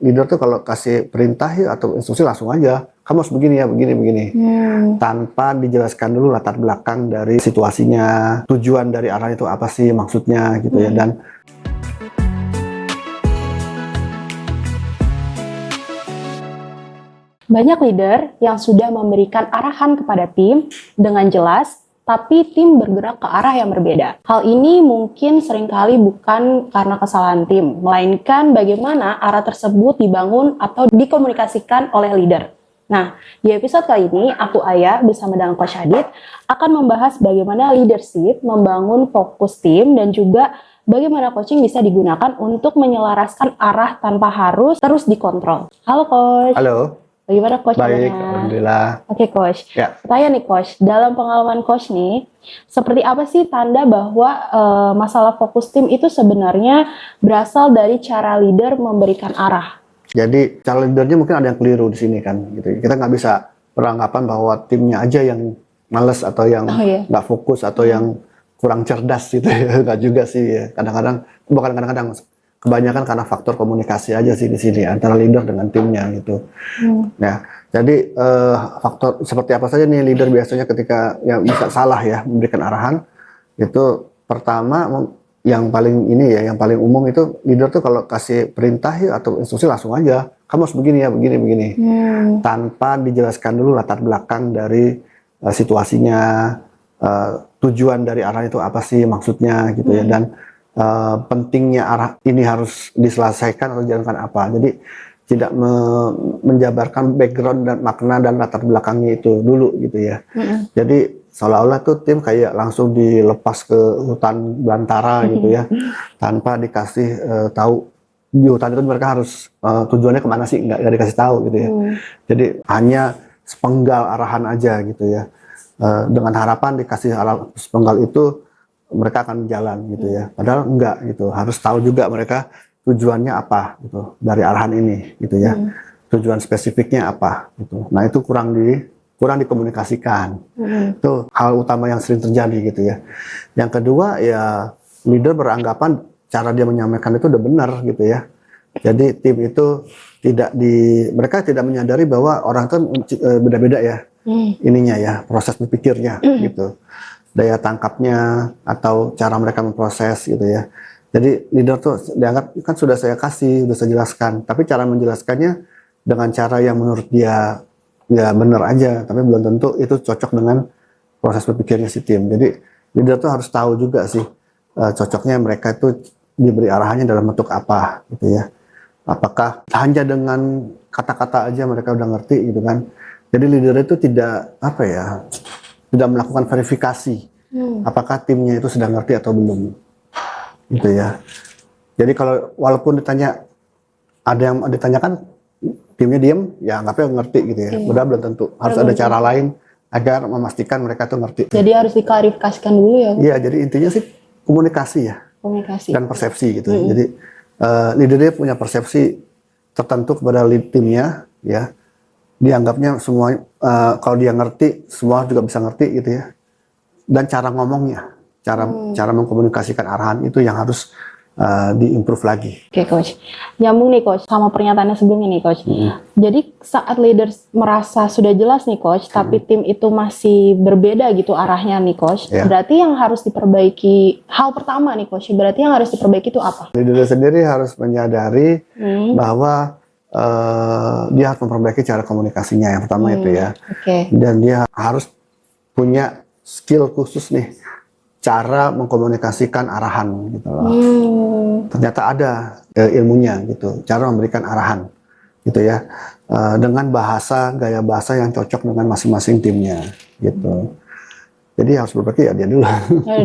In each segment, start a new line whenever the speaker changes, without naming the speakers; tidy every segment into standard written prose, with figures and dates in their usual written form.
leader tuh kalau kasih perintah ya atau instruksi langsung aja, kamu harus begini ya, begini, tanpa dijelaskan dulu latar belakang dari situasinya, tujuan dari arah itu apa sih maksudnya gitu ya. Dan
banyak leader yang sudah memberikan arahan kepada tim dengan jelas, tapi tim bergerak ke arah yang berbeda. Hal ini mungkin seringkali bukan karena kesalahan tim, melainkan bagaimana arah tersebut dibangun atau dikomunikasikan oleh leader. Nah, di episode kali ini, aku Aya bersama dengan Coach Adit akan membahas bagaimana leadership membangun fokus tim dan juga bagaimana coaching bisa digunakan untuk menyelaraskan arah tanpa harus terus dikontrol. Halo Coach.
halo,
Bagaimana Coach?
baik,
kabarnya?
alhamdulillah.
Oke Coach,
Ya.
tanya nih Coach, dalam pengalaman Coach nih, seperti apa sih tanda bahwa masalah fokus tim itu sebenarnya berasal dari cara leader memberikan arah?
Jadi cara leadernya mungkin ada yang keliru di sini kan, gitu. Kita nggak bisa beranggapan bahwa timnya aja yang males atau yang nggak fokus atau yang kurang cerdas gitu ya. Nggak juga sih ya. Kadang-kadang, bukan kadang-kadang, kebanyakan karena faktor komunikasi aja sih di sini antara leader dengan timnya gitu. Nah, jadi faktor seperti apa saja nih leader biasanya ketika yang bisa salah ya memberikan arahan. Itu pertama yang paling ini ya, yang paling umum itu leader tuh kalau kasih perintah ya atau instruksi langsung aja, kamu harus begini ya, begini, tanpa dijelaskan dulu latar belakang dari situasinya, tujuan dari arah itu apa sih maksudnya gitu ya, dan pentingnya arah ini harus diselesaikan atau dijalankan apa. Jadi tidak menjabarkan background dan makna dan latar belakangnya itu dulu gitu ya. Jadi seolah-olah tuh tim kayak langsung dilepas ke hutan belantara gitu ya, tanpa dikasih tahu di hutan itu mereka harus tujuannya kemana sih, nggak dikasih tahu gitu ya. Jadi hanya sepenggal arahan aja gitu ya. Dengan harapan dikasih sepenggal itu mereka akan jalan gitu ya. Padahal enggak gitu. Harus tahu juga mereka tujuannya apa gitu dari arahan ini gitu ya. Tujuan spesifiknya apa gitu. Nah, itu kurang dikomunikasikan. Itu hal utama yang sering terjadi gitu ya. Yang kedua ya, leader beranggapan cara dia menyampaikan itu udah benar gitu ya. Jadi tim itu mereka tidak menyadari bahwa orang kan beda-beda ya. Ininya ya, proses berpikirnya gitu. Daya tangkapnya atau cara mereka memproses gitu ya. Jadi leader tuh dianggap kan sudah saya kasih, sudah saya jelaskan, tapi cara menjelaskannya dengan cara yang menurut dia ya benar aja, tapi belum tentu itu cocok dengan proses berpikirnya si tim. Jadi leader tuh harus tahu juga sih cocoknya mereka itu diberi arahannya dalam bentuk apa gitu ya. Apakah hanya dengan kata-kata aja mereka udah ngerti gitu kan. Jadi leader itu tidak tidak melakukan verifikasi apakah timnya itu sudah ngerti atau belum gitu ya. Jadi kalau walaupun ada yang ditanyakan timnya diem, ya anggapnya ngerti gitu ya. Udah belum tentu, harus ada cara lain agar memastikan mereka tuh ngerti.
Jadi harus diklarifikasikan dulu ya.
Iya, jadi intinya sih komunikasi ya, dan persepsi gitu. Jadi leadernya punya persepsi tertentu kepada timnya ya. Dianggapnya semua kalau dia ngerti, semua juga bisa ngerti gitu ya. Dan cara ngomongnya, cara mengkomunikasikan arahan itu yang harus diimprove lagi.
Oke Coach, nyambung nih Coach sama pernyataannya sebelumnya nih Coach. Jadi saat leaders merasa sudah jelas nih Coach, tapi tim itu masih berbeda gitu arahnya nih Coach. Berarti yang harus diperbaiki, hal pertama nih Coach, berarti yang harus diperbaiki itu apa?
Leader sendiri harus menyadari bahwa dia harus memperbaiki cara komunikasinya yang pertama itu ya. Dan dia harus punya skill khusus nih, cara mengkomunikasikan arahan gitu loh. Ternyata ada ilmunya gitu, cara memberikan arahan gitu ya, dengan gaya bahasa yang cocok dengan masing-masing timnya gitu. Jadi harus berpikir ya dia dulu.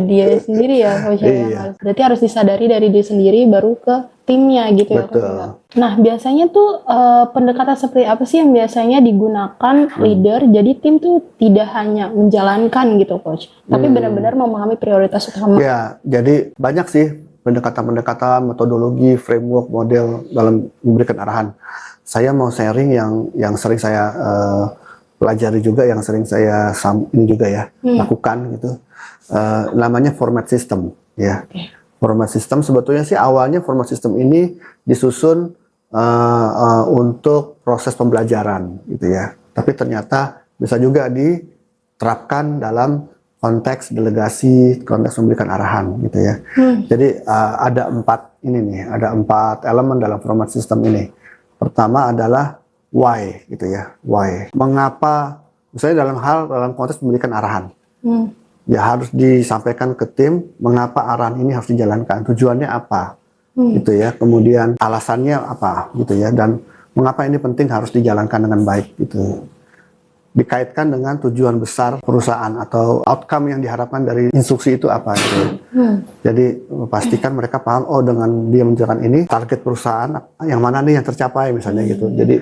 Dia sendiri ya Coach ya. Berarti harus disadari dari dia sendiri baru ke timnya gitu ya Coach. Nah biasanya tuh pendekatan seperti apa sih yang biasanya digunakan leader jadi tim tuh tidak hanya menjalankan gitu Coach, tapi benar-benar memahami prioritas utama.
Ya, jadi banyak sih pendekatan-pendekatan, metodologi, framework, model dalam memberikan arahan. Saya mau sharing yang sering saya pelajari juga, yang sering saya lakukan gitu. Namanya format system ya. Format system sebetulnya sih awalnya format system ini disusun untuk proses pembelajaran gitu ya. Tapi ternyata bisa juga diterapkan dalam konteks delegasi, konteks memberikan arahan gitu ya. Jadi ada 4 ini nih, ada 4 elemen dalam format system ini. Pertama adalah why gitu ya, why. Mengapa, misalnya dalam konteks memberikan arahan. Ya harus disampaikan ke tim mengapa arahan ini harus dijalankan, tujuannya apa, gitu ya. Kemudian alasannya apa, gitu ya. Dan mengapa ini penting harus dijalankan dengan baik, gitu. Dikaitkan dengan tujuan besar perusahaan atau outcome yang diharapkan dari instruksi itu apa, gitu. Jadi pastikan mereka paham, oh dengan dia menjalankan ini target perusahaan yang mana nih yang tercapai misalnya gitu. Jadi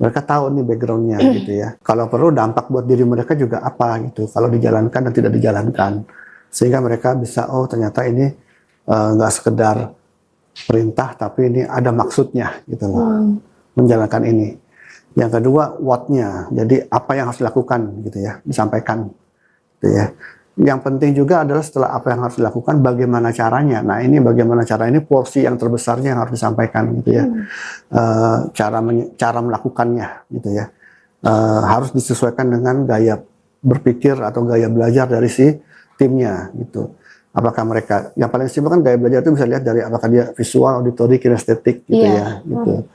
mereka tahu nih backgroundnya gitu ya. Kalau perlu dampak buat diri mereka juga apa gitu. Kalau dijalankan dan tidak dijalankan, sehingga mereka bisa oh ternyata ini nggak sekedar perintah tapi ini ada maksudnya gitu loh menjalankan ini. Yang kedua what-nya, jadi apa yang harus dilakukan gitu ya, disampaikan gitu ya. Yang penting juga adalah setelah apa yang harus dilakukan bagaimana caranya. Nah ini bagaimana cara ini porsi yang terbesarnya yang harus disampaikan gitu ya. Cara melakukannya gitu ya. Harus disesuaikan dengan gaya berpikir atau gaya belajar dari si timnya gitu. Apakah mereka, yang paling simpel kan gaya belajar itu bisa lihat dari apakah dia visual, auditory, kinestetik gitu ya gitu.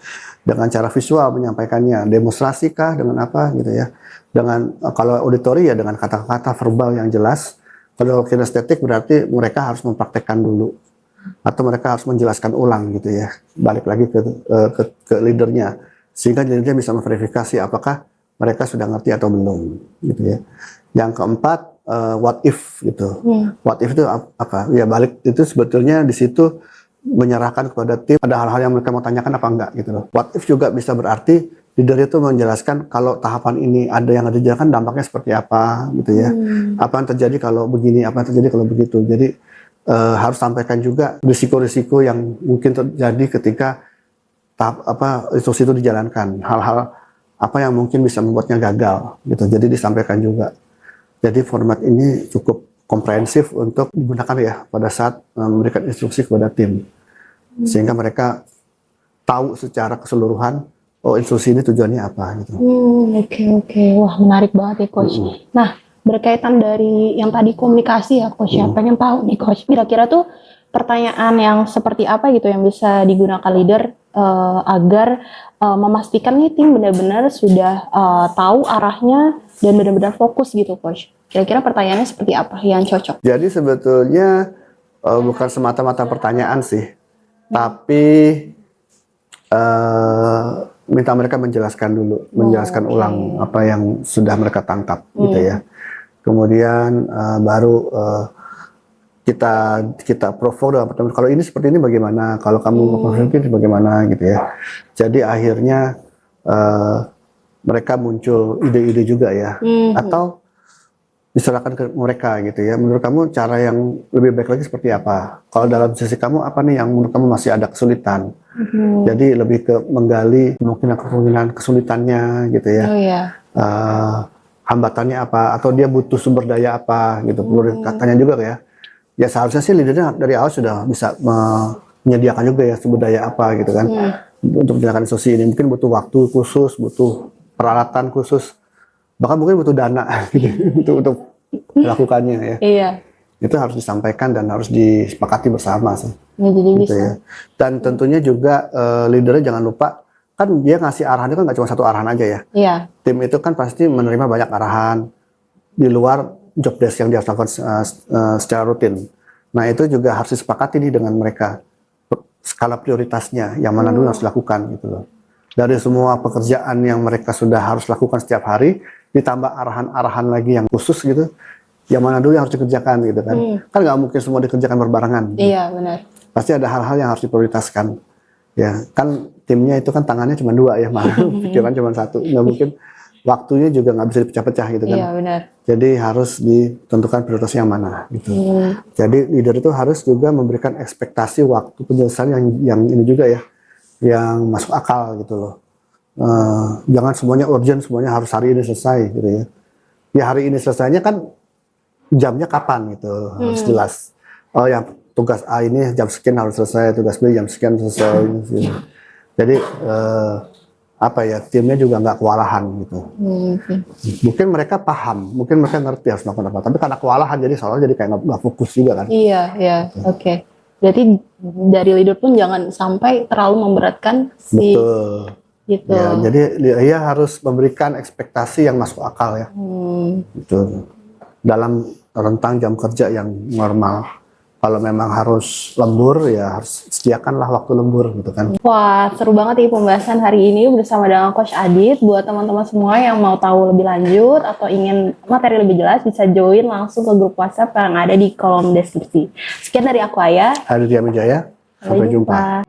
Dengan cara visual menyampaikannya, demonstrasi kah dengan apa gitu ya. Dengan kalau auditory ya dengan kata-kata verbal yang jelas. Kalau kinestetik berarti mereka harus mempraktekkan dulu atau mereka harus menjelaskan ulang gitu ya. Balik lagi ke leadernya sehingga leadernya bisa memverifikasi apakah mereka sudah ngerti atau belum gitu ya. Yang keempat what if gitu. What if itu apa? Ya balik itu sebetulnya di situ menyerahkan kepada tim ada hal-hal yang mereka mau tanyakan apa enggak gitu loh. What if juga bisa berarti leader itu menjelaskan kalau tahapan ini ada yang ada dijalankan dampaknya seperti apa gitu ya. Apa yang terjadi kalau begini, apa yang terjadi kalau begitu. Jadi harus sampaikan juga risiko-risiko yang mungkin terjadi ketika instruksi itu dijalankan. Hal-hal apa yang mungkin bisa membuatnya gagal gitu. Jadi disampaikan juga. Jadi format ini cukup komprehensif untuk digunakan ya pada saat memberikan instruksi kepada tim. Sehingga mereka tahu secara keseluruhan oh instruksi ini tujuannya apa gitu.
Oke. Wah menarik banget ya Coach. Nah berkaitan dari yang tadi komunikasi ya Coach ya, pengen tahu nih Coach, kira-kira tuh pertanyaan yang seperti apa gitu yang bisa digunakan leader agar memastikan nih tim benar-benar sudah tahu arahnya dan benar-benar fokus gitu Coach. Kira-kira pertanyaannya seperti apa yang cocok?
Jadi sebetulnya bukan semata-mata pertanyaan sih, tapi minta mereka menjelaskan dulu, menjelaskan ulang apa yang sudah mereka tangkap gitu ya. Kemudian baru kita provoke dalam pertemuan. Kalau ini seperti ini bagaimana? Kalau kamu mungkin bagaimana gitu ya. Jadi akhirnya mereka muncul ide-ide juga ya. Atau diserahkan ke mereka gitu ya. Menurut kamu cara yang lebih baik lagi seperti apa? Kalau dalam sisi kamu apa nih yang menurut kamu masih ada kesulitan? Jadi lebih ke menggali kemungkinan kesulitannya gitu ya. Hambatannya apa? Atau dia butuh sumber daya apa gitu? Perlu katanya juga ya. Ya seharusnya sih leadernya dari awal sudah bisa menyediakan juga ya sumber daya apa gitu kan untuk menjalankan instruksi ini. Mungkin butuh waktu khusus, butuh peralatan khusus, bahkan mungkin butuh dana gitu untuk melakukannya ya.
Iya.
Itu harus disampaikan dan harus disepakati bersama sih.
Ya, jadi
gitu
bisa.
Ya. Dan tentunya juga leadernya jangan lupa kan dia ngasih arahan itu kan nggak cuma satu arahan aja ya.
Iya.
Tim itu kan pasti menerima banyak arahan di luar job desk yang dia lakukan secara rutin. Nah itu juga harus disepakati nih dengan mereka skala prioritasnya yang mana dulu harus dilakukan gitu loh. Dari semua pekerjaan yang mereka sudah harus lakukan setiap hari ditambah arahan-arahan lagi yang khusus gitu, yang mana dulu yang harus dikerjakan gitu kan. Kan nggak mungkin semua dikerjakan berbarengan.
Iya benar.
Pasti ada hal-hal yang harus diprioritaskan. Ya kan timnya itu kan tangannya cuma dua ya, pikiran cuma satu, nggak mungkin. Waktunya juga nggak bisa dipecah-pecah gitu kan.
Iya benar.
Jadi harus ditentukan prioritasnya yang mana gitu. Jadi leader itu harus juga memberikan ekspektasi waktu penyelesaian yang ini juga ya, yang masuk akal gitu loh. Jangan semuanya urgent, semuanya harus hari ini selesai gitu ya. Ya hari ini selesainya kan jamnya kapan gitu harus jelas. Oh yang tugas A ini jam sekian harus selesai, tugas B jam sekian selesai. Gitu. Jadi timnya juga nggak kewalahan gitu. Mungkin mereka paham, mungkin mereka ngerti harus melakukan apa, tapi karena kewalahan jadi soalnya jadi kayak nggak fokus juga kan.
Iya, oke. Berarti dari leader pun jangan sampai terlalu memberatkan si.
Betul.
Gitu.
Ya, jadi dia harus memberikan ekspektasi yang masuk akal ya. Gitu. Dalam rentang jam kerja yang normal. Kalau memang harus lembur, ya harus sediakanlah waktu lembur gitu kan.
Wah, seru banget nih pembahasan hari ini bersama dengan Coach Adit. Buat teman-teman semua yang mau tahu lebih lanjut atau ingin materi lebih jelas, bisa join langsung ke grup WhatsApp yang ada di kolom deskripsi. Sekian dari aku, Aya.
Aditya Wijaya, sampai jumpa.